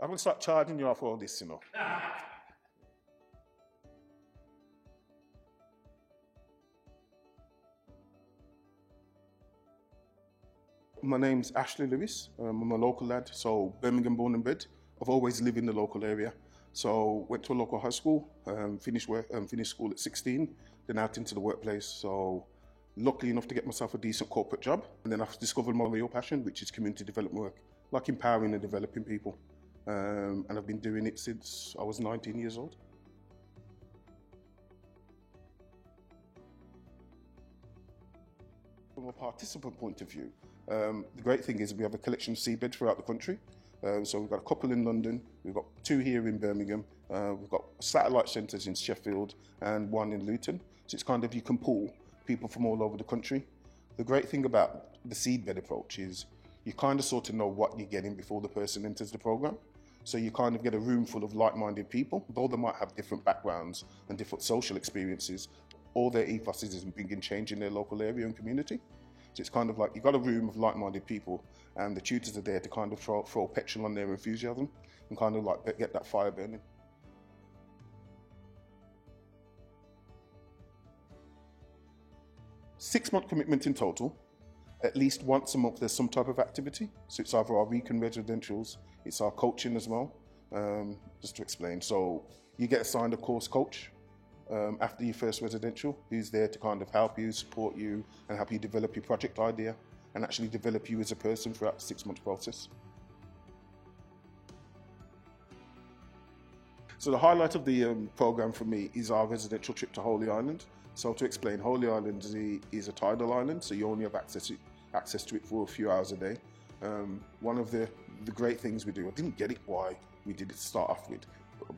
I'm going to start charging you off all this, you know. My name's Ashley Lewis. I'm a local lad, so Birmingham born and bred. I've always lived in the local area. So went to a local high school, finished school at 16, then out into the workplace. So lucky enough to get myself a decent corporate job. And then I've discovered my real passion, which is community development work, like empowering and developing people. And I've been doing it since I was 19 years old. From a participant point of view, the great thing is we have a collection of seedbeds throughout the country. So we've got a couple in London, we've got 2 here in Birmingham, we've got satellite centres in Sheffield and 1 in Luton. So it's kind of, you can pull people from all over the country. The great thing about the seedbed approach is you kind of sort of know what you're getting before the person enters the programme. So you kind of get a room full of like-minded people, though they might have different backgrounds and different social experiences. All their ethos is bringing change in their local area and community. So it's kind of like you've got a room of like-minded people and the tutors are there to kind of throw petrol on their enthusiasm and kind of like get that fire burning. Six-month commitment in total. At least once a month there's some type of activity. So it's either our weekend residentials, it's our coaching as well. Just to explain, so you get assigned a course coach after your first residential, who's there to kind of help you, support you, and help you develop your project idea, and actually develop you as a person throughout the 6-month process. So the highlight of the programme for me is our residential trip to Holy Island. So to explain, Holy Island is a tidal island, so you only have access to it for a few hours a day. One of the great things we do, I didn't get it why we did it to start off with,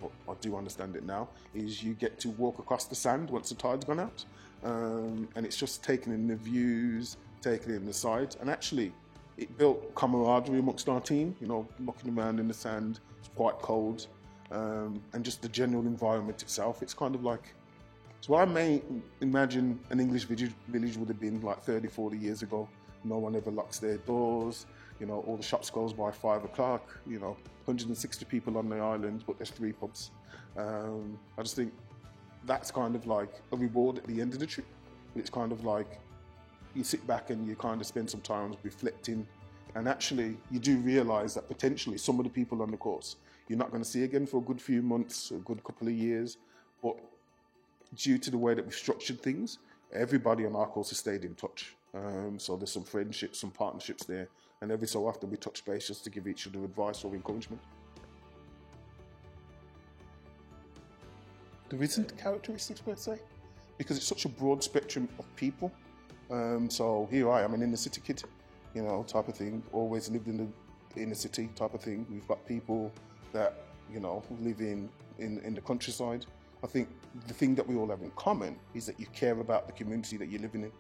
but I do understand it now, is you get to walk across the sand once the tide's gone out. And it's just taking in the views, taking in the sides, and actually it built camaraderie amongst our team, you know, looking around in the sand, it's quite cold, and just the general environment itself, it's kind of like, so I may imagine an English village would have been like 30, 40 years ago. No one ever locks their doors, you know, all the shops close by 5 o'clock, you know, 160 people on the island, but there's 3 pubs. I just think that's kind of like a reward at the end of the trip. It's kind of like you sit back and you kind of spend some time reflecting, and actually you do realise that potentially some of the people on the course you're not going to see again for a good few months, a good couple of years, but due to the way that we've structured things, everybody on our course has stayed in touch. So there's some friendships, some partnerships there, and every so often we touch base just to give each other advice or encouragement. There isn't characteristics per se, because it's such a broad spectrum of people. So here I am, an inner city kid, you know, type of thing, always lived in the inner city type of thing. We've got people that, you know, live in the countryside. I think the thing that we all have in common is that you care about the community that you're living in.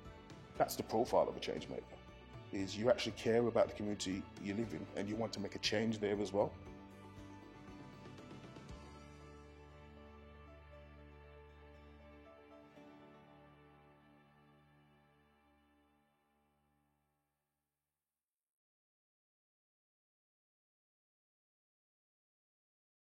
That's the profile of a change maker, is you actually care about the community you live in and you want to make a change there as well.